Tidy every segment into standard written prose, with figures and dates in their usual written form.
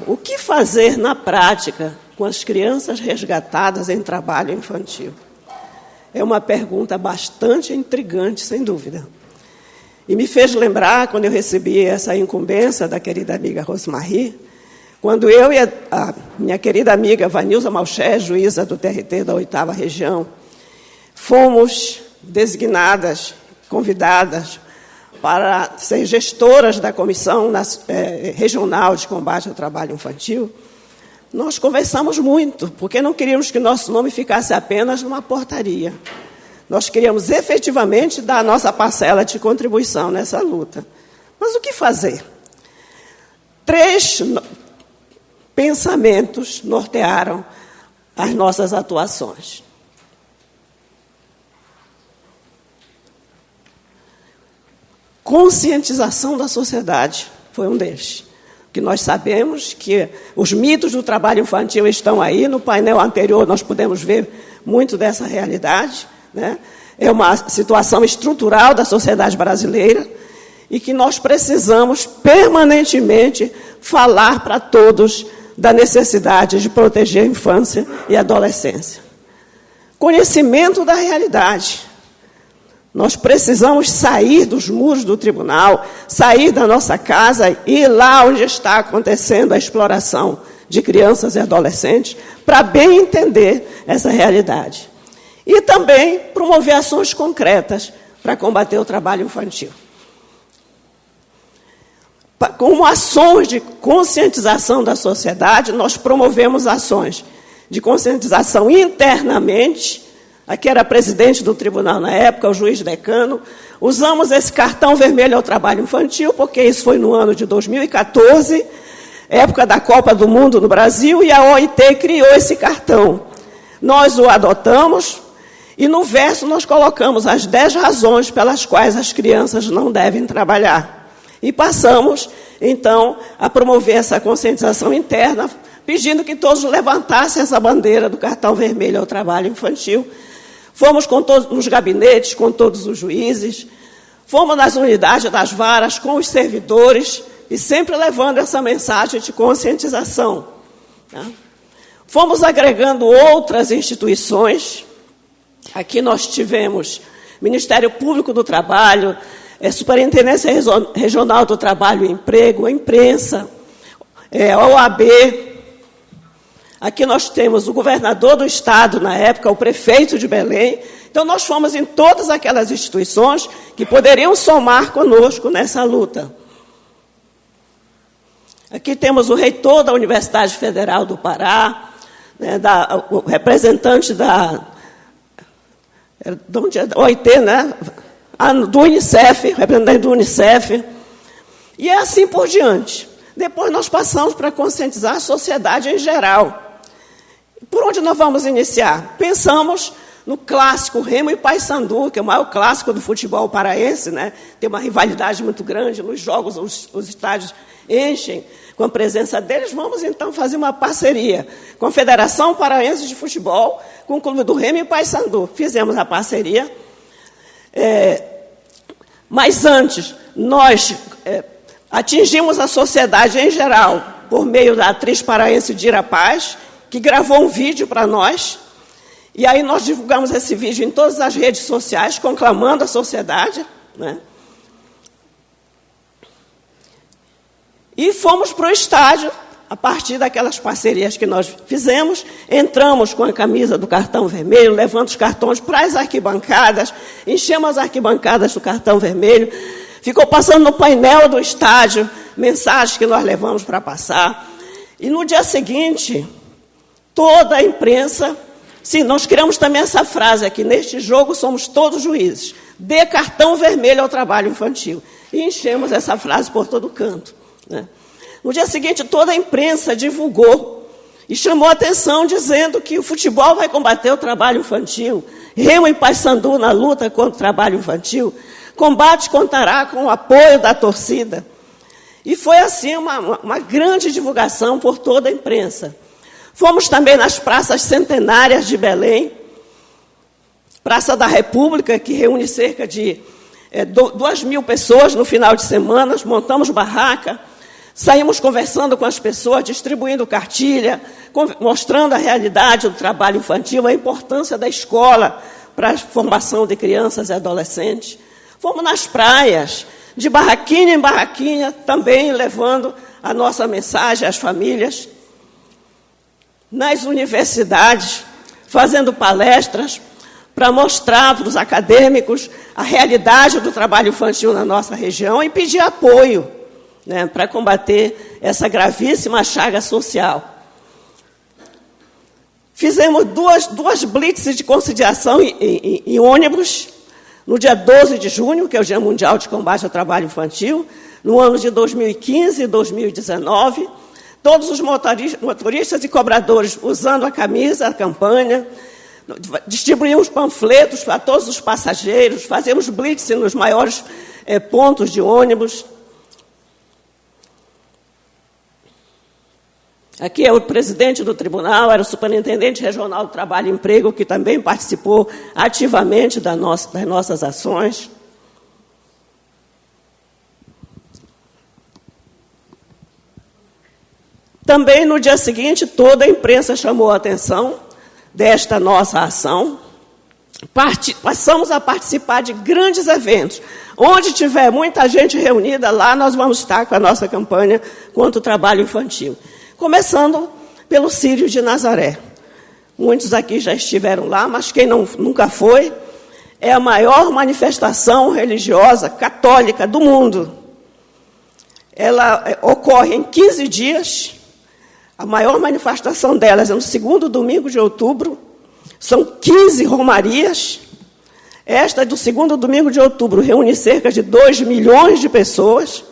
o que fazer na prática com as crianças resgatadas em trabalho infantil? É uma pergunta bastante intrigante, sem dúvida. E me fez lembrar, quando eu recebi essa incumbência da querida amiga Rosmarie, quando eu e a minha querida amiga Vanilza Malché, juíza do TRT da 8ª Região, fomos designadas, convidadas para ser gestoras da Comissão Regional de Combate ao Trabalho Infantil, nós conversamos muito, porque não queríamos que nosso nome ficasse apenas numa portaria. Nós queríamos efetivamente dar a nossa parcela de contribuição nessa luta. Mas o que fazer? 3 pensamentos nortearam as nossas atuações. Conscientização da sociedade foi um deles. Que nós sabemos que os mitos do trabalho infantil estão aí. No painel anterior nós pudemos ver muito dessa realidade, né? É uma situação estrutural da sociedade brasileira e que nós precisamos permanentemente falar para todos da necessidade de proteger a infância e a adolescência. Conhecimento da realidade. Nós precisamos sair dos muros do tribunal, sair da nossa casa e ir lá onde está acontecendo a exploração de crianças e adolescentes, para bem entender essa realidade. E também promover ações concretas para combater o trabalho infantil. Como ações de conscientização da sociedade, nós promovemos ações de conscientização internamente. Aqui era presidente do tribunal na época, o juiz decano. Usamos esse cartão vermelho ao trabalho infantil, porque isso foi no ano de 2014, época da Copa do Mundo no Brasil, e a OIT criou esse cartão. Nós o adotamos, e no verso nós colocamos as 10 razões pelas quais as crianças não devem trabalhar. E passamos, então, a promover essa conscientização interna, pedindo que todos levantassem essa bandeira do cartão vermelho ao trabalho infantil. Fomos nos gabinetes com todos os juízes, fomos nas unidades das varas com os servidores e sempre levando essa mensagem de conscientização. Tá? Fomos agregando outras instituições. Aqui nós tivemos Ministério Público do Trabalho, Superintendência Regional do Trabalho e Emprego, a imprensa, a OAB. Aqui nós temos o governador do estado, na época, o prefeito de Belém. Então, nós fomos em todas aquelas instituições que poderiam somar conosco nessa luta. Aqui temos o reitor da Universidade Federal do Pará, né, o representante da OIT, né, do Unicef, representante do Unicef, e assim por diante. Depois nós passamos para conscientizar a sociedade em geral. Por onde nós vamos iniciar? Pensamos no clássico Remo e Paysandu, que é o maior clássico do futebol paraense, né? Tem uma rivalidade muito grande, nos jogos os estádios enchem com a presença deles. Vamos, então, fazer uma parceria com a Federação Paraense de Futebol, com o Clube do Remo e Paysandu. Fizemos a parceria. Mas antes, nós atingimos a sociedade em geral por meio da atriz paraense Dira Paz, que gravou um vídeo para nós, e aí nós divulgamos esse vídeo em todas as redes sociais, conclamando a sociedade, né? E fomos para o estádio, a partir daquelas parcerias que nós fizemos, entramos com a camisa do cartão vermelho, levando os cartões para as arquibancadas, enchemos as arquibancadas do cartão vermelho, ficou passando no painel do estádio, mensagens que nós levamos para passar, e no dia seguinte, toda a imprensa, sim, nós criamos também essa frase aqui, neste jogo somos todos juízes, dê cartão vermelho ao trabalho infantil, e enchemos essa frase por todo canto, né? No dia seguinte, toda a imprensa divulgou e chamou a atenção, dizendo que o futebol vai combater o trabalho infantil, Remo e Paysandu na luta contra o trabalho infantil, combate contará com o apoio da torcida. E foi assim uma grande divulgação por toda a imprensa. Fomos também nas praças centenárias de Belém, Praça da República, que reúne cerca de 2.000 pessoas no final de semana, montamos barraca. Saímos conversando com as pessoas, distribuindo cartilha, mostrando a realidade do trabalho infantil, a importância da escola para a formação de crianças e adolescentes. Fomos nas praias, de barraquinha em barraquinha, também levando a nossa mensagem às famílias. Nas universidades, fazendo palestras para mostrar para os acadêmicos a realidade do trabalho infantil na nossa região e pedir apoio, né, para combater essa gravíssima chaga social. Fizemos duas blitzes de conciliação em ônibus, no dia 12 de junho, que é o Dia Mundial de Combate ao Trabalho Infantil, no ano de 2015 e 2019, todos os motoristas e cobradores usando a camisa, a campanha, distribuímos panfletos para todos os passageiros, fazemos blitz nos maiores pontos de ônibus. Aqui é o presidente do tribunal, era o superintendente regional do Trabalho e Emprego, que também participou ativamente das nossas ações. Também, no dia seguinte, toda a imprensa chamou a atenção desta nossa ação. Passamos a participar de grandes eventos. Onde tiver muita gente reunida, lá nós vamos estar com a nossa campanha contra o trabalho infantil. Começando pelo Círio de Nazaré. Muitos aqui já estiveram lá, mas quem nunca foi, é a maior manifestação religiosa católica do mundo. Ela ocorre em 15 dias. A maior manifestação delas é no segundo domingo de outubro. São 15 romarias. Esta, do segundo domingo de outubro, reúne cerca de 2 milhões de pessoas.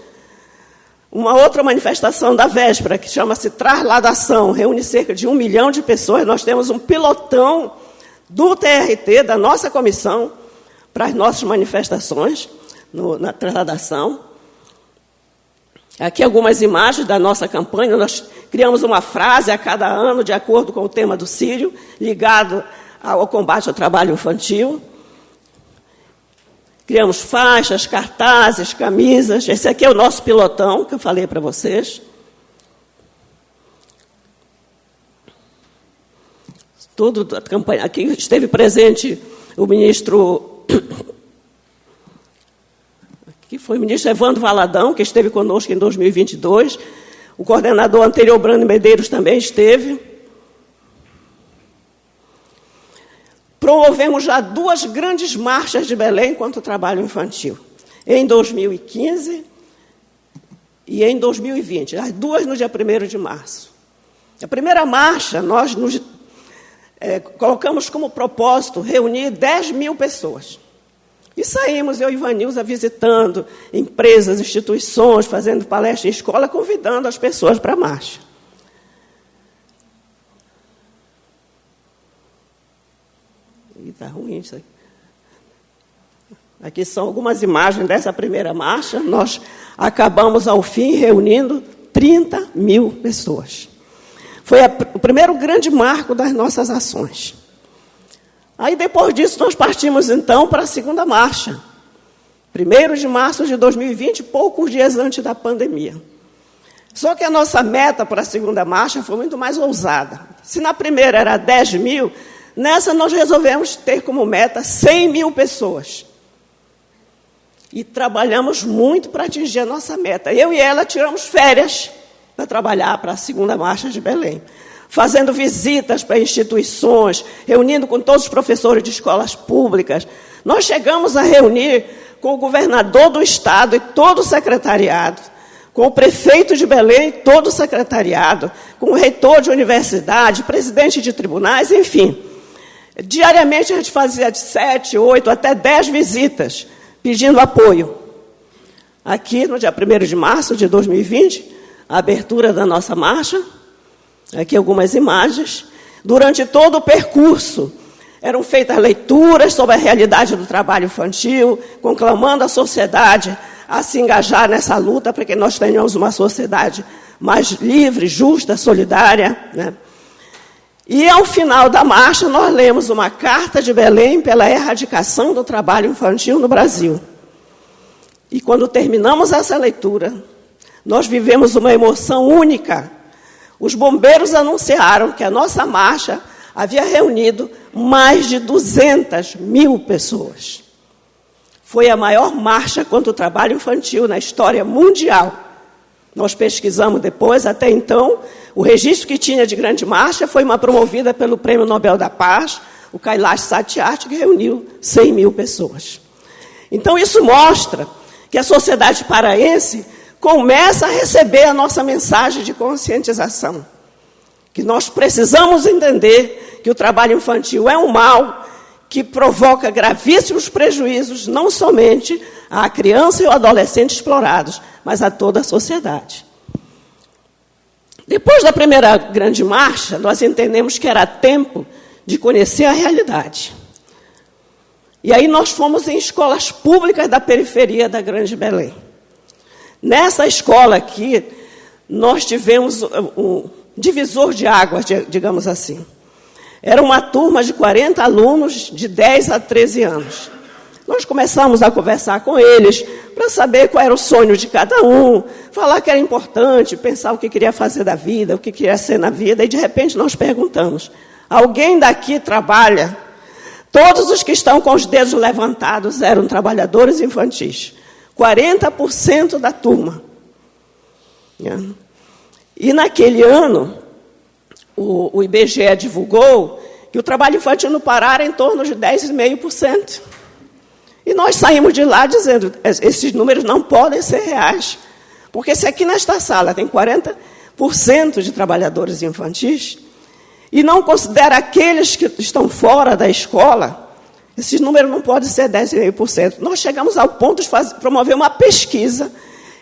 Uma outra manifestação da véspera, que chama-se Trasladação, reúne cerca de 1 milhão de pessoas. Nós temos um pilotão do TRT, da nossa comissão, para as nossas manifestações na Trasladação. Aqui algumas imagens da nossa campanha. Nós criamos uma frase a cada ano, de acordo com o tema do Círio, ligado ao combate ao trabalho infantil. Criamos faixas, cartazes, camisas. Esse aqui é o nosso pilotão, que eu falei para vocês. Tudo a campanha. Aqui esteve presente o ministro... Aqui foi o ministro Evandro Valadão, que esteve conosco em 2022. O coordenador anterior, Brando Medeiros, também esteve. Promovemos já 2 grandes marchas de Belém contra o trabalho infantil, em 2015 e em 2020, as 2 no dia 1º de março. A primeira marcha, nós colocamos como propósito reunir 10 mil pessoas. E saímos, eu e Ivanilza, visitando empresas, instituições, fazendo palestra em escola, convidando as pessoas para a marcha. Está ruim isso aqui. Aqui são algumas imagens dessa primeira marcha. Nós acabamos, ao fim, reunindo 30 mil pessoas. Foi o primeiro grande marco das nossas ações. Aí, depois disso, nós partimos, então, para a segunda marcha. 1º de março de 2020, poucos dias antes da pandemia. Só que a nossa meta para a segunda marcha foi muito mais ousada. Se na primeira era 10 mil... Nessa, nós resolvemos ter como meta 100 mil pessoas. E trabalhamos muito para atingir a nossa meta. Eu e ela tiramos férias para trabalhar para a segunda marcha de Belém, fazendo visitas para instituições, reunindo com todos os professores de escolas públicas. Nós chegamos a reunir com o governador do estado e todo o secretariado, com o prefeito de Belém e todo o secretariado, com o reitor de universidade, presidente de tribunais, enfim. Diariamente a gente fazia de 7, 8, até 10 visitas, pedindo apoio. Aqui, no dia 1º de março de 2020, a abertura da nossa marcha, aqui algumas imagens. Durante todo o percurso, eram feitas leituras sobre a realidade do trabalho infantil, conclamando a sociedade a se engajar nessa luta para que nós tenhamos uma sociedade mais livre, justa, solidária, né? E, ao final da marcha, nós lemos uma carta de Belém pela erradicação do trabalho infantil no Brasil. E, quando terminamos essa leitura, nós vivemos uma emoção única. Os bombeiros anunciaram que a nossa marcha havia reunido mais de 200.000 pessoas. Foi a maior marcha contra o trabalho infantil na história mundial. Nós pesquisamos depois, até então, o registro que tinha de grande marcha foi uma promovida pelo Prêmio Nobel da Paz, o Kailash Satyarthi, que reuniu 100.000 pessoas. Então, isso mostra que a sociedade paraense começa a receber a nossa mensagem de conscientização, que nós precisamos entender que o trabalho infantil é um mal que provoca gravíssimos prejuízos, não somente à criança e ao adolescente explorados, mas a toda a sociedade. Depois da primeira grande marcha, nós entendemos que era tempo de conhecer a realidade. E aí nós fomos em escolas públicas da periferia da Grande Belém. Nessa escola aqui, nós tivemos um divisor de águas, digamos assim. Era uma turma de 40 alunos de 10 a 13 anos. Nós começamos a conversar com eles para saber qual era o sonho de cada um, falar que era importante, pensar o que queria fazer da vida, o que queria ser na vida, e de repente nós perguntamos, alguém daqui trabalha? Todos os que estão com os dedos levantados eram trabalhadores infantis. 40% da turma. E naquele ano, o IBGE divulgou que o trabalho infantil no Pará era em torno de 10,5%. E nós saímos de lá dizendo, esses números não podem ser reais. Porque se aqui nesta sala tem 40% de trabalhadores infantis, e não considera aqueles que estão fora da escola, esses números não podem ser 10,5%. Nós chegamos ao ponto de promover uma pesquisa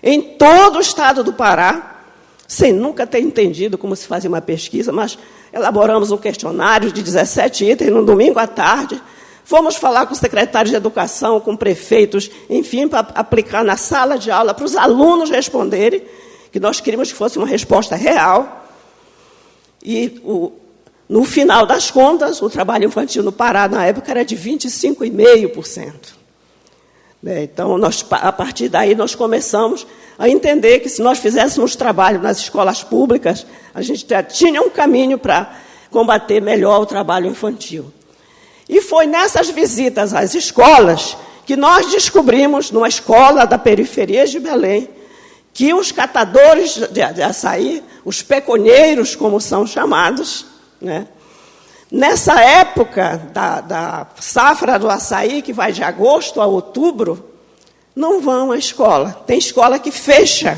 em todo o estado do Pará, sem nunca ter entendido como se fazia uma pesquisa, mas elaboramos um questionário de 17 itens no domingo à tarde, fomos falar com secretários de educação, com prefeitos, enfim, para aplicar na sala de aula, para os alunos responderem, que nós queríamos que fosse uma resposta real. E no final das contas, o trabalho infantil no Pará, na época, era de 25,5%. Então, a partir daí, nós começamos a entender que, se nós fizéssemos trabalho nas escolas públicas, a gente já tinha um caminho para combater melhor o trabalho infantil. E foi nessas visitas às escolas que nós descobrimos, numa escola da periferia de Belém, que os catadores de açaí, os peconheiros, como são chamados, nessa época da safra do açaí, que vai de agosto a outubro, não vão à escola. Tem escola que fecha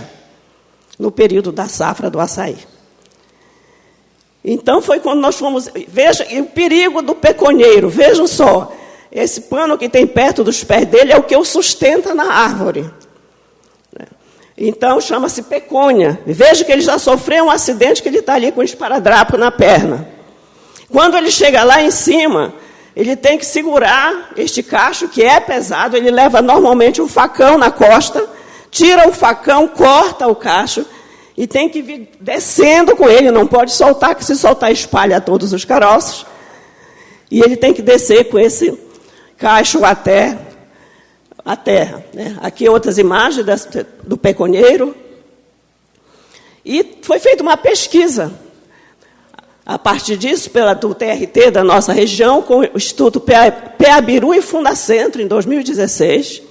no período da safra do açaí. Então, foi quando nós fomos... Veja, e o perigo do peconheiro, vejam só, esse pano que tem perto dos pés dele é o que o sustenta na árvore. Então, chama-se peconha. Veja que ele já sofreu um acidente, que ele está ali com um esparadrapo na perna. Quando ele chega lá em cima, ele tem que segurar este cacho, que é pesado, ele leva normalmente um facão na costa, tira o facão, corta o cacho, e tem que vir descendo com ele, não pode soltar, que se soltar espalha todos os caroços. E ele tem que descer com esse cacho até a terra. Aqui outras imagens do peconheiro. E foi feita uma pesquisa, a partir disso, do TRT da nossa região, com o Instituto Peabiru e Fundacentro, em 2016,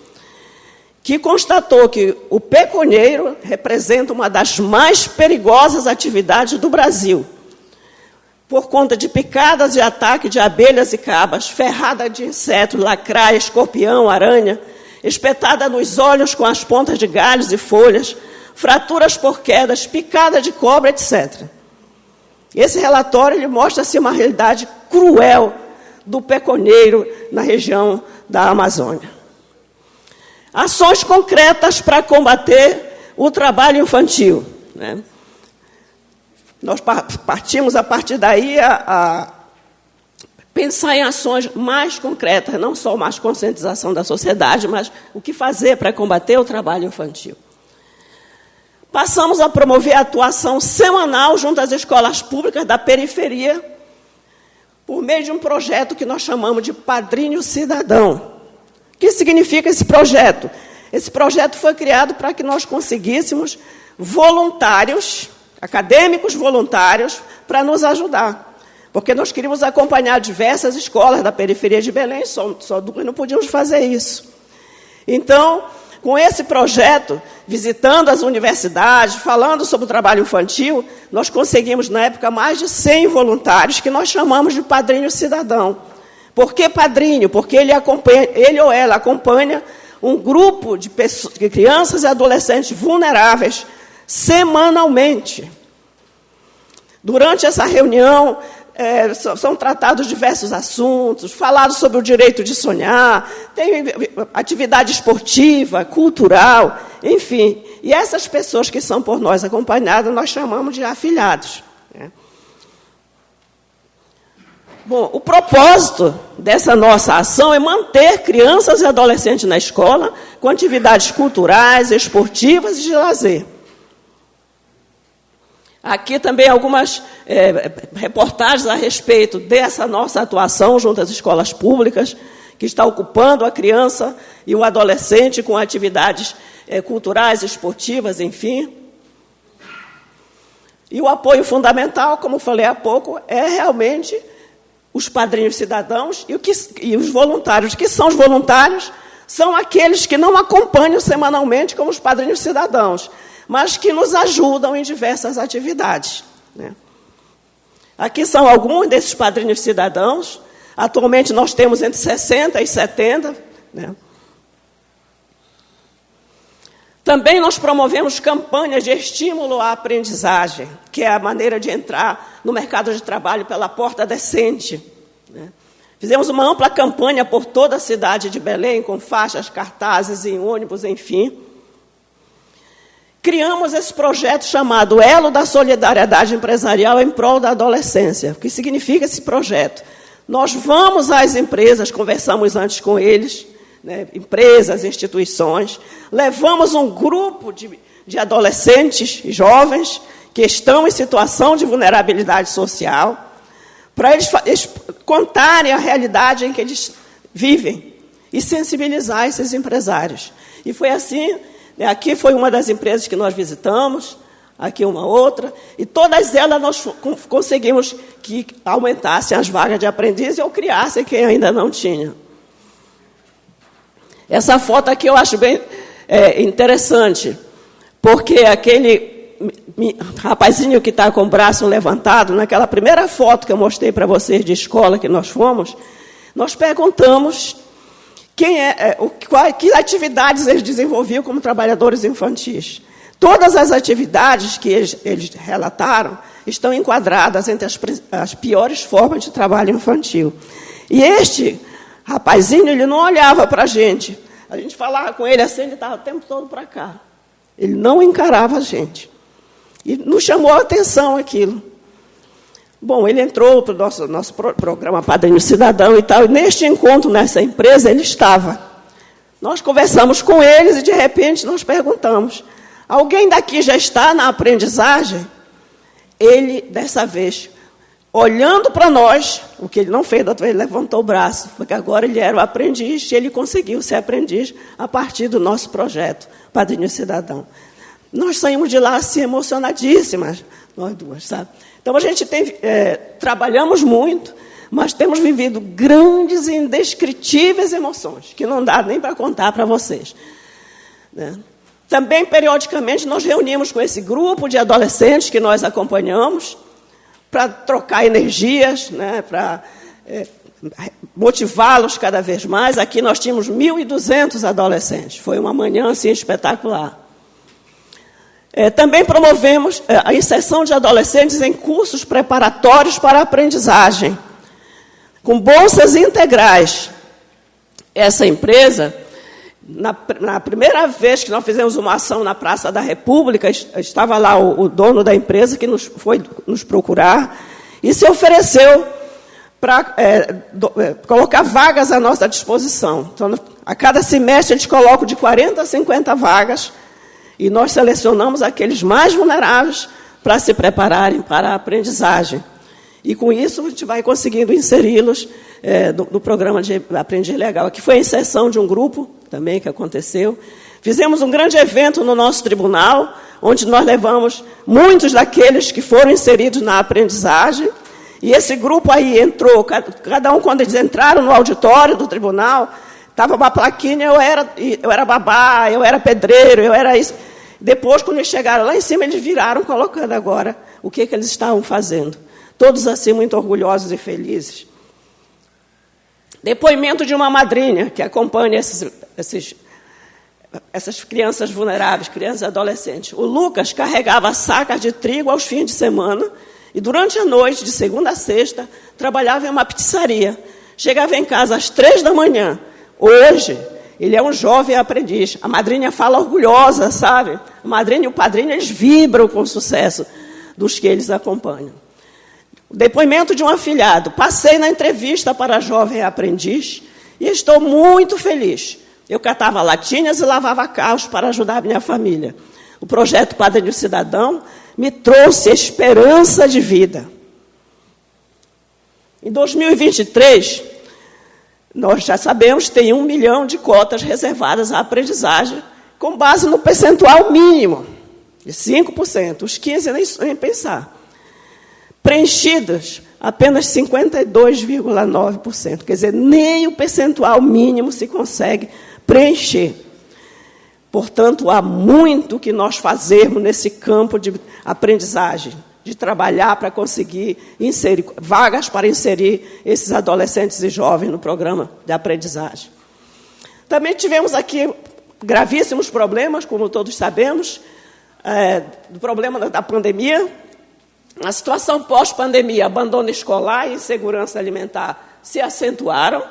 que constatou que o peconheiro representa uma das mais perigosas atividades do Brasil, por conta de picadas e ataque de abelhas e cabras, ferrada de insetos, lacraia, escorpião, aranha, espetada nos olhos com as pontas de galhos e folhas, fraturas por quedas, picada de cobra, etc. Esse relatório ele mostra-se uma realidade cruel do peconheiro na região da Amazônia. Ações concretas para combater o trabalho infantil. Nós partimos, a partir daí, a pensar em ações mais concretas, não só mais conscientização da sociedade, mas o que fazer para combater o trabalho infantil. Passamos a promover a atuação semanal junto às escolas públicas da periferia, por meio de um projeto que nós chamamos de Padrinho Cidadão. O que significa esse projeto? Esse projeto foi criado para que nós conseguíssemos voluntários, acadêmicos voluntários, para nos ajudar. Porque nós queríamos acompanhar diversas escolas da periferia de Belém, só duas não podíamos fazer isso. Então, com esse projeto, visitando as universidades, falando sobre o trabalho infantil, nós conseguimos, na época, mais de 100 voluntários, que nós chamamos de padrinho cidadão. Por que padrinho? Porque ele ou ela acompanha um grupo de crianças e adolescentes vulneráveis semanalmente. Durante essa reunião, são tratados diversos assuntos, falados sobre o direito de sonhar, tem atividade esportiva, cultural, enfim. E essas pessoas que são por nós acompanhadas, nós chamamos de afiliados. Bom, o propósito dessa nossa ação é manter crianças e adolescentes na escola com atividades culturais, esportivas e de lazer. Aqui também algumas reportagens a respeito dessa nossa atuação junto às escolas públicas, que está ocupando a criança e o adolescente com atividades culturais, esportivas, enfim. E o apoio fundamental, como falei há pouco, é realmente os padrinhos cidadãos e os voluntários. Que são os voluntários? São aqueles que não acompanham semanalmente como os padrinhos cidadãos, mas que nos ajudam em diversas atividades. Aqui são alguns desses padrinhos cidadãos. Atualmente nós temos entre 60 e 70. Também nós promovemos campanhas de estímulo à aprendizagem, que é a maneira de entrar no mercado de trabalho pela porta decente. Fizemos uma ampla campanha por toda a cidade de Belém, com faixas, cartazes em ônibus, enfim. Criamos esse projeto chamado Elo da Solidariedade Empresarial em Prol da Adolescência. O que significa esse projeto? Nós vamos às empresas, conversamos antes com eles, empresas, instituições, levamos um grupo de adolescentes e jovens que estão em situação de vulnerabilidade social, para eles contarem a realidade em que eles vivem e sensibilizar esses empresários. E foi assim. Aqui foi uma das empresas que nós visitamos, aqui uma outra, e todas elas nós conseguimos que aumentassem as vagas de aprendiz ou criassem quem ainda não tinha. Essa foto aqui eu acho bem interessante, porque aquele rapazinho que está com o braço levantado, naquela primeira foto que eu mostrei para vocês de escola que nós fomos, nós perguntamos que atividades eles desenvolviam como trabalhadores infantis. Todas as atividades que eles relataram estão enquadradas entre as piores formas de trabalho infantil. E este rapazinho, ele não olhava para a gente falava com ele assim, ele estava o tempo todo para cá. Ele não encarava a gente. E nos chamou a atenção aquilo. Bom, ele entrou para o nosso programa Padrinho Cidadão e tal, e neste encontro, nessa empresa, ele estava. Nós conversamos com eles e, de repente, nós perguntamos, alguém daqui já está na aprendizagem? Ele, dessa vez, olhando para nós, o que ele não fez, da outra vez, ele levantou o braço, porque agora ele era o aprendiz, e ele conseguiu ser aprendiz a partir do nosso projeto Padrinho Cidadão. Nós saímos de lá assim, emocionadíssimas, nós duas, sabe? Então, a gente trabalhamos muito, mas temos vivido grandes e indescritíveis emoções, que não dá nem para contar para vocês. Também, periodicamente, nós reunimos com esse grupo de adolescentes que nós acompanhamos, para trocar energias, para motivá-los cada vez mais. Aqui nós tínhamos 1.200 adolescentes. Foi uma manhã assim, espetacular. Também promovemos a inserção de adolescentes em cursos preparatórios para a aprendizagem, com bolsas integrais. Essa empresa, na primeira vez que nós fizemos uma ação na Praça da República, estava lá o dono da empresa que foi nos procurar e se ofereceu para colocar vagas à nossa disposição. Então, a cada semestre, eles colocam de 40 a 50 vagas, e nós selecionamos aqueles mais vulneráveis para se prepararem para a aprendizagem. E, com isso, a gente vai conseguindo inseri-los no programa de Aprendiz Legal. Aqui foi a inserção de um grupo também que aconteceu, Fizemos um grande evento no nosso tribunal, onde nós levamos muitos daqueles que foram inseridos na aprendizagem, e esse grupo aí entrou, cada um, quando eles entraram no auditório do tribunal, estava uma plaquinha, eu era babá, eu era pedreiro, eu era isso. Depois, quando eles chegaram lá em cima, eles viraram colocando agora o que eles estavam fazendo. Todos assim muito orgulhosos e felizes. Depoimento de uma madrinha que acompanha essas crianças vulneráveis, crianças e adolescentes. O Lucas carregava sacas de trigo aos fins de semana e, durante a noite, de segunda a sexta, trabalhava em uma pizzaria. Chegava em casa às 3 da manhã. Hoje, ele é um jovem aprendiz. A madrinha fala orgulhosa, sabe? A madrinha e o padrinho, eles vibram com o sucesso dos que eles acompanham. O depoimento de um afilhado. Passei na entrevista para jovem aprendiz e estou muito feliz. Eu catava latinhas e lavava carros para ajudar a minha família. O projeto Padrinho Cidadão me trouxe esperança de vida. Em 2023, nós já sabemos, tem 1 milhão de cotas reservadas à aprendizagem, com base no percentual mínimo, de 5%, os 15% nem pensar. Preenchidas apenas 52,9%, quer dizer, nem o percentual mínimo se consegue preencher. Portanto, há muito que nós fazermos nesse campo de aprendizagem, de trabalhar para conseguir inserir vagas para inserir esses adolescentes e jovens no programa de aprendizagem. Também tivemos aqui gravíssimos problemas, como todos sabemos, do problema da pandemia. A situação pós-pandemia, abandono escolar e insegurança alimentar se acentuaram.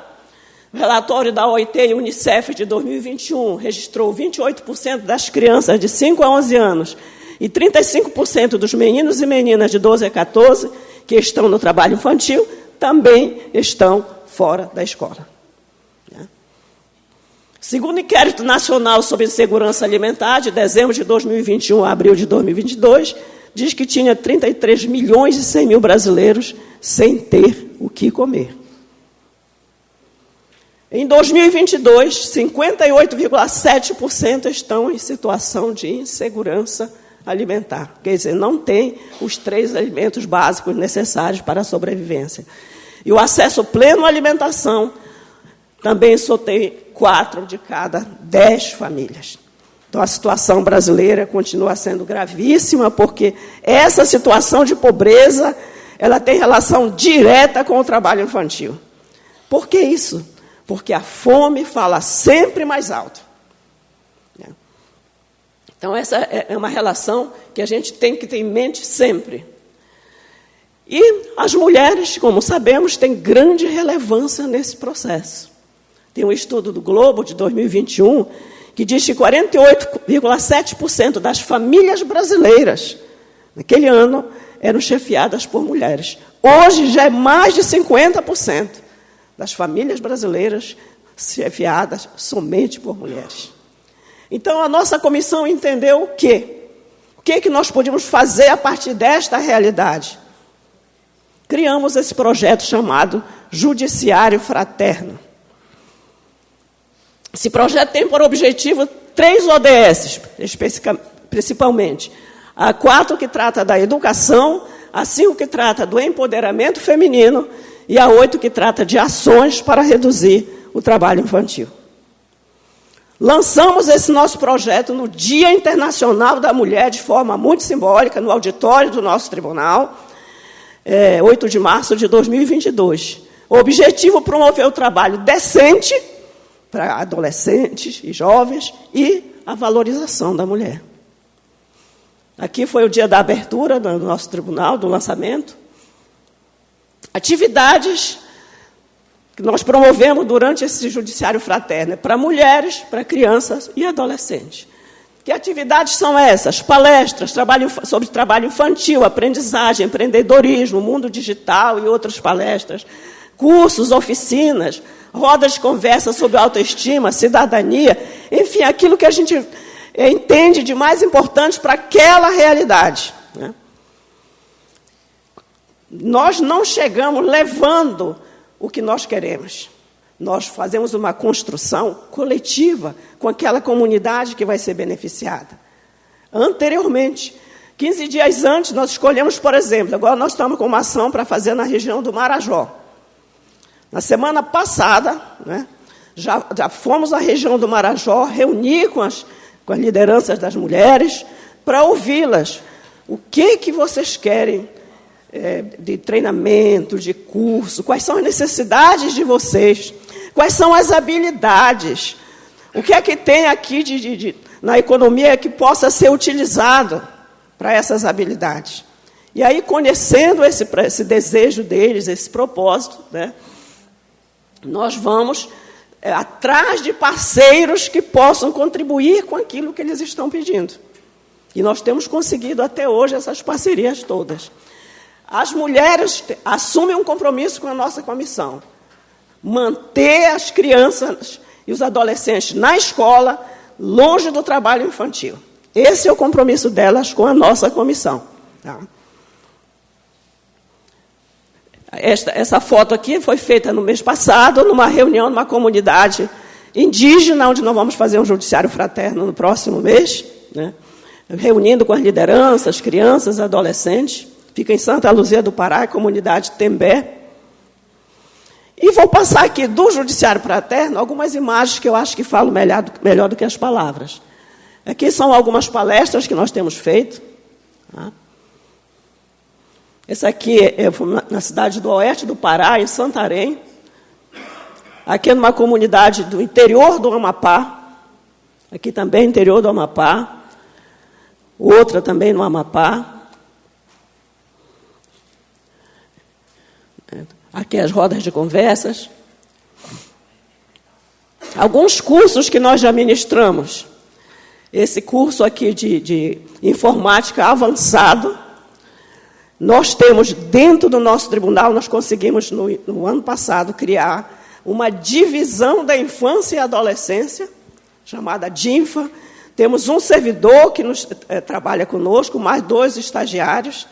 O relatório da OIT e Unicef de 2021 registrou 28% das crianças de 5 a 11 anos e 35% dos meninos e meninas de 12 a 14 que estão no trabalho infantil também estão fora da escola. Segundo o Inquérito Nacional sobre Insegurança Alimentar, de dezembro de 2021 a abril de 2022, diz que tinha 33 milhões e 100 mil brasileiros sem ter o que comer. Em 2022, 58,7% estão em situação de insegurança alimentar. Quer dizer, não tem os 3 alimentos básicos necessários para a sobrevivência. E o acesso pleno à alimentação também só tem 4 de cada 10 famílias. Então, a situação brasileira continua sendo gravíssima, porque essa situação de pobreza ela tem relação direta com o trabalho infantil. Por que isso? Porque a fome fala sempre mais alto. Então, essa é uma relação que a gente tem que ter em mente sempre. E as mulheres, como sabemos, têm grande relevância nesse processo. Tem um estudo do Globo, de 2021, que diz que 48,7% das famílias brasileiras, naquele ano, eram chefiadas por mulheres. Hoje, já é mais de 50% das famílias brasileiras chefiadas somente por mulheres. Então, a nossa comissão entendeu o quê? O que nós podíamos fazer a partir desta realidade? Criamos esse projeto chamado Judiciário Fraterno. Esse projeto tem por objetivo 3 ODS, principalmente. A 4 que trata da educação, a 5 que trata do empoderamento feminino e a 8 que trata de ações para reduzir o trabalho infantil. Lançamos esse nosso projeto no Dia Internacional da Mulher, de forma muito simbólica, no auditório do nosso tribunal, 8 de março de 2022. O objetivo é promover o trabalho decente para adolescentes e jovens e a valorização da mulher. Aqui foi o dia da abertura do nosso tribunal, do lançamento. Atividades que nós promovemos durante esse Judiciário Fraterno para mulheres, para crianças e adolescentes. Que atividades são essas? Palestras sobre trabalho infantil, aprendizagem, empreendedorismo, mundo digital e outras palestras. Cursos, oficinas, rodas de conversa sobre autoestima, cidadania, enfim, aquilo que a gente entende de mais importante para aquela realidade. Né? Nós não chegamos levando o que nós queremos. nós fazemos uma construção coletiva com aquela comunidade que vai ser beneficiada. Anteriormente, 15 dias antes, nós escolhemos, por exemplo, agora nós estamos com uma ação para fazer na região do Marajó. Na semana passada, né, já fomos à região do Marajó, reunir com as lideranças das mulheres, para ouvi-las. O que vocês querem de treinamento, de curso, quais são as necessidades de vocês, quais são as habilidades, o que é que tem aqui na economia que possa ser utilizado para essas habilidades. E aí, conhecendo esse desejo deles, esse propósito, né, nós vamos atrás de parceiros que possam contribuir com aquilo que eles estão pedindo. E nós temos conseguido até hoje essas parcerias todas. As mulheres assumem um compromisso com a nossa comissão. Manter as crianças e os adolescentes na escola, longe do trabalho infantil. Esse é o compromisso delas com a nossa comissão. Tá? Essa foto aqui foi feita no mês passado, numa reunião, numa comunidade indígena, onde nós vamos fazer um judiciário fraterno no próximo mês, né? Reunindo com as lideranças, crianças, adolescentes. Fica em Santa Luzia do Pará, comunidade Tembé. E vou passar aqui do judiciário fraterno algumas imagens que eu acho que falam melhor do que as palavras. Aqui são algumas palestras que nós temos feito. Tá? Essa aqui é na cidade do oeste do Pará, em Santarém. Aqui é numa comunidade do interior do Amapá. Aqui também, interior do Amapá. Outra também no Amapá. Aqui as rodas de conversas. Alguns cursos que nós já ministramos. Esse curso aqui de informática avançado, nós temos dentro do nosso tribunal, nós conseguimos no ano passado criar uma divisão da infância e adolescência, chamada DINFA. Temos um servidor que trabalha conosco, mais 2 estagiários.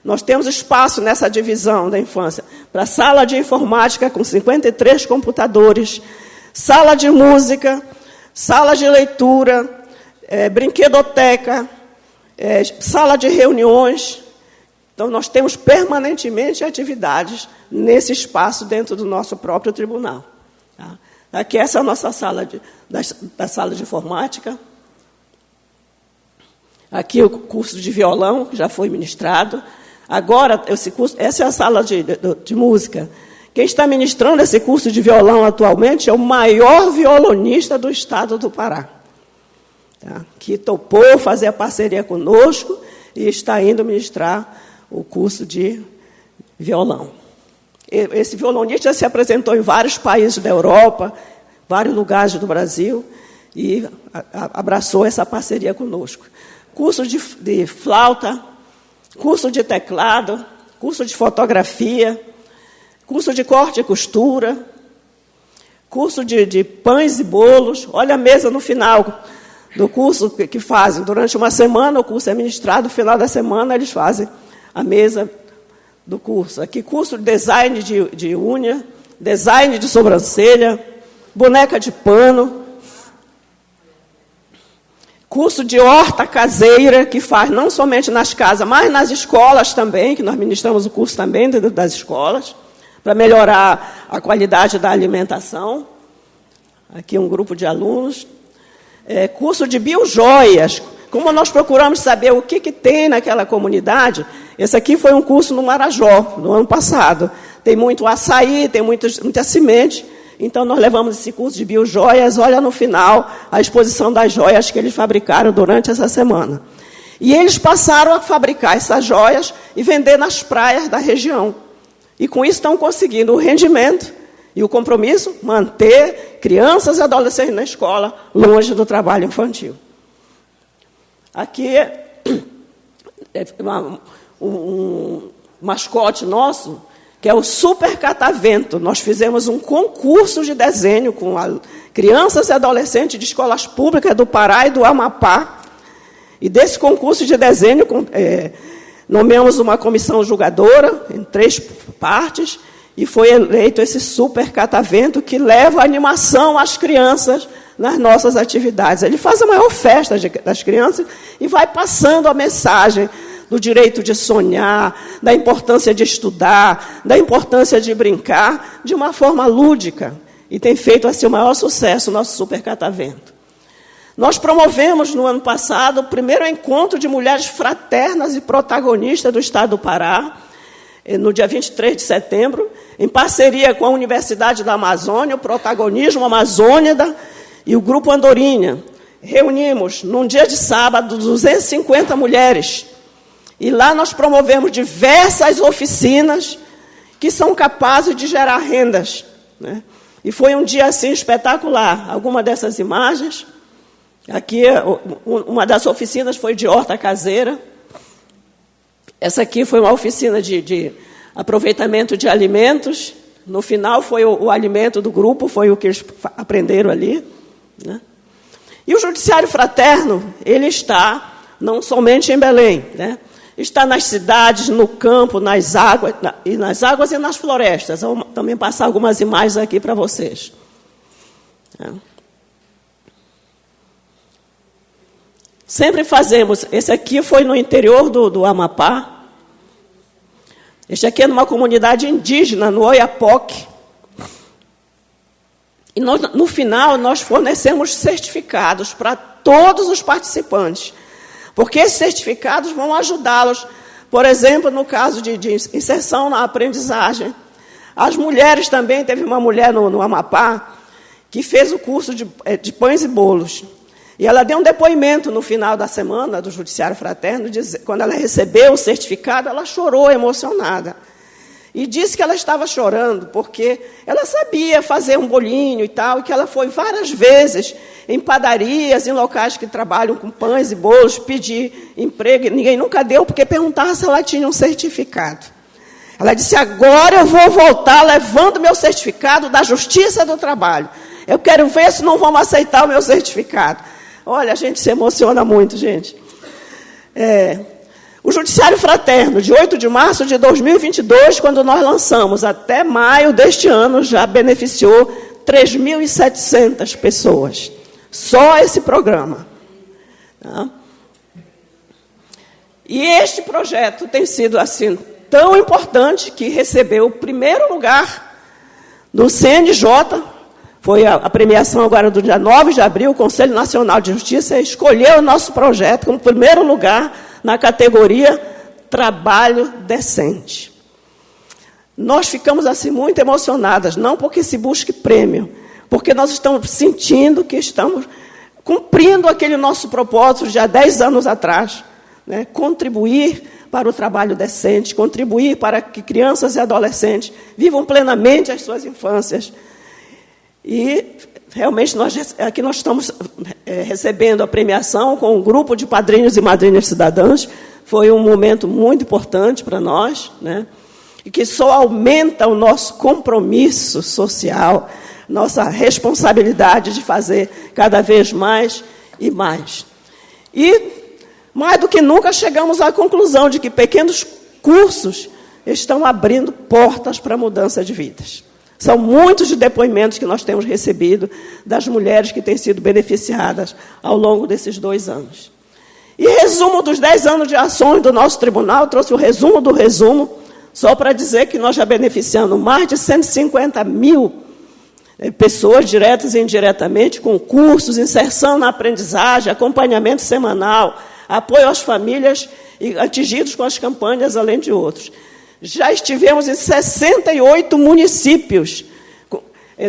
Nós temos espaço nessa divisão da infância para sala de informática com 53 computadores, sala de música, sala de leitura, brinquedoteca, sala de reuniões. Então, nós temos permanentemente atividades nesse espaço dentro do nosso próprio tribunal. Tá? Aqui essa é a nossa sala da sala de informática. Aqui o curso de violão, que já foi ministrado. Agora, essa é a sala de música. Quem está ministrando esse curso de violão atualmente é o maior violonista do estado do Pará, tá? Que topou fazer a parceria conosco e está indo ministrar o curso de violão. Esse violonista se apresentou em vários países da Europa, vários lugares do Brasil, e abraçou essa parceria conosco. Curso de flauta, curso de teclado, curso de fotografia, curso de corte e costura, curso de pães e bolos. Olha a mesa no final do curso que fazem. Durante uma semana o curso é ministrado, no final da semana eles fazem a mesa do curso. Aqui, curso de design de unha, design de sobrancelha, boneca de pano, curso de horta caseira, que faz não somente nas casas, mas nas escolas também, que nós ministramos o curso também dentro das escolas, para melhorar a qualidade da alimentação. Aqui um grupo de alunos. Curso de biojoias. Como nós procuramos saber o que tem naquela comunidade, esse aqui foi um curso no Marajó, no ano passado. Tem muito açaí, tem muita semente. Então, nós levamos esse curso de biojoias. Olha no final a exposição das joias que eles fabricaram durante essa semana. E eles passaram a fabricar essas joias e vender nas praias da região. E com isso estão conseguindo o rendimento e o compromisso, manter crianças e adolescentes na escola, longe do trabalho infantil. Aqui é um mascote nosso, que é o Super Catavento. Nós fizemos um concurso de desenho com crianças e adolescentes de escolas públicas do Pará e do Amapá. E desse concurso de desenho, nomeamos uma comissão julgadora, em 3 partes, e foi eleito esse super catavento que leva animação às crianças nas nossas atividades. Ele faz a maior festa das crianças e vai passando a mensagem do direito de sonhar, da importância de estudar, da importância de brincar, de uma forma lúdica. E tem feito assim o maior sucesso o nosso super catavento. Nós promovemos no ano passado o primeiro encontro de mulheres fraternas e protagonistas do Estado do Pará, no dia 23 de setembro, em parceria com a Universidade da Amazônia, o Protagonismo Amazônida e o Grupo Andorinha. Reunimos, num dia de sábado, 250 mulheres. E lá nós promovemos diversas oficinas que são capazes de gerar rendas, né? E foi um dia, assim, espetacular. Alguma dessas imagens. Aqui, uma das oficinas foi de horta caseira. Essa aqui foi uma oficina de aproveitamento de alimentos. No final, foi o alimento do grupo, foi o que eles aprenderam ali, né? E o Judiciário Fraterno, ele está não somente em Belém, né? Está nas cidades, no campo, nas águas e nas florestas. Vou também passar algumas imagens aqui para vocês. Sempre fazemos. Esse aqui foi no interior do Amapá. Este aqui é numa comunidade indígena, no Oiapoque. E no final, nós fornecemos certificados para todos os participantes. Porque esses certificados vão ajudá-los, por exemplo, no caso de inserção na aprendizagem. As mulheres também, teve uma mulher no Amapá que fez o curso de pães e bolos. E ela deu um depoimento no final da semana do Judiciário Fraterno, quando ela recebeu o certificado, ela chorou emocionada. E disse que ela estava chorando porque ela sabia fazer um bolinho e tal, e que ela foi várias vezes em padarias, em locais que trabalham com pães e bolos, pedir emprego. Ninguém nunca deu, porque perguntava se ela tinha um certificado. Ela disse, agora eu vou voltar levando meu certificado da Justiça do Trabalho. Eu quero ver se não vão aceitar o meu certificado. Olha, a gente se emociona muito, gente. O Judiciário Fraterno, de 8 de março de 2022, quando nós lançamos, até maio deste ano, já beneficiou 3.700 pessoas. Só esse programa. Tá? E este projeto tem sido assim tão importante que recebeu o primeiro lugar no CNJ. Foi a premiação agora do dia 9 de abril, o Conselho Nacional de Justiça escolheu o nosso projeto como primeiro lugar na categoria Trabalho Decente. Nós ficamos assim muito emocionadas, não porque se busque prêmio, porque nós estamos sentindo que estamos cumprindo aquele nosso propósito de há 10 anos atrás, né? Contribuir para o trabalho decente, contribuir para que crianças e adolescentes vivam plenamente as suas infâncias. E, realmente, aqui nós estamos recebendo a premiação com um grupo de padrinhos e madrinhas cidadãs. Foi um momento muito importante para nós, né? E que só aumenta o nosso compromisso social, nossa responsabilidade de fazer cada vez mais e mais. E, mais do que nunca, chegamos à conclusão de que pequenos cursos estão abrindo portas para a mudança de vidas. São muitos de depoimentos que nós temos recebido das mulheres que têm sido beneficiadas ao longo desses 2 anos. E resumo dos 10 anos de ações do nosso tribunal, trouxe o resumo do resumo, só para dizer que nós já beneficiamos mais de 150 mil pessoas, diretas e indiretamente, com cursos, inserção na aprendizagem, acompanhamento semanal, apoio às famílias atingidos com as campanhas, além de outros. Já estivemos em 68 municípios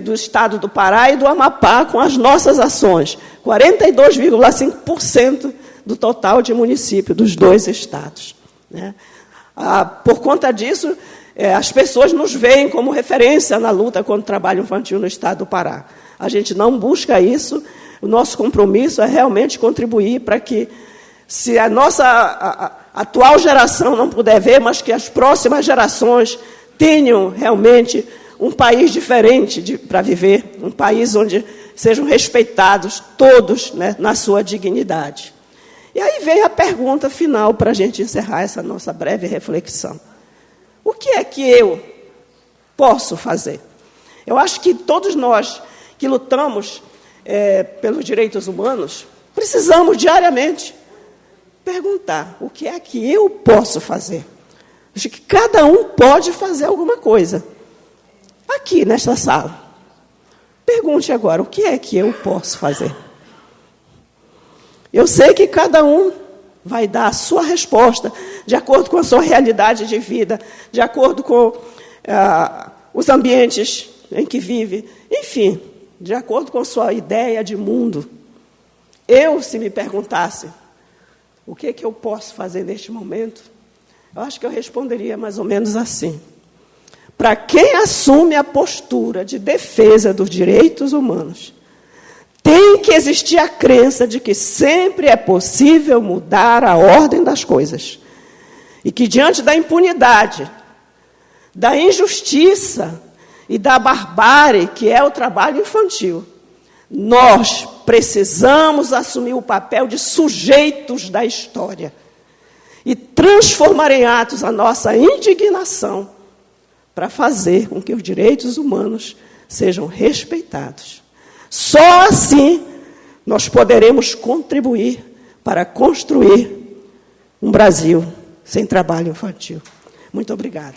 do estado do Pará e do Amapá com as nossas ações, 42,5% do total de municípios dos 2 estados, né? Por conta disso, as pessoas nos veem como referência na luta contra o trabalho infantil no estado do Pará. A gente não busca isso, o nosso compromisso é realmente contribuir para que, se a nossa atual geração não puder ver, mas que as próximas gerações tenham realmente um país diferente para viver, um país onde sejam respeitados todos, né, na sua dignidade. E aí vem a pergunta final para a gente encerrar essa nossa breve reflexão. O que é que eu, posso fazer? Eu acho que todos nós que lutamos pelos direitos humanos, precisamos diariamente perguntar: o que é que eu posso fazer? Acho que cada um pode fazer alguma coisa. Aqui, nesta sala. Pergunte agora: o que é que eu posso fazer? Eu sei que cada um vai dar a sua resposta, de acordo com a sua realidade de vida, de acordo com os ambientes em que vive, enfim, de acordo com a sua ideia de mundo. Eu, se me perguntasse o que é que eu posso fazer neste momento, eu acho que eu responderia mais ou menos assim: para quem assume a postura de defesa dos direitos humanos, tem que existir a crença de que sempre é possível mudar a ordem das coisas. E que, diante da impunidade, da injustiça e da barbárie, que é o trabalho infantil, nós precisamos assumir o papel de sujeitos da história e transformar em atos a nossa indignação para fazer com que os direitos humanos sejam respeitados. Só assim nós poderemos contribuir para construir um Brasil sem trabalho infantil. Muito obrigada.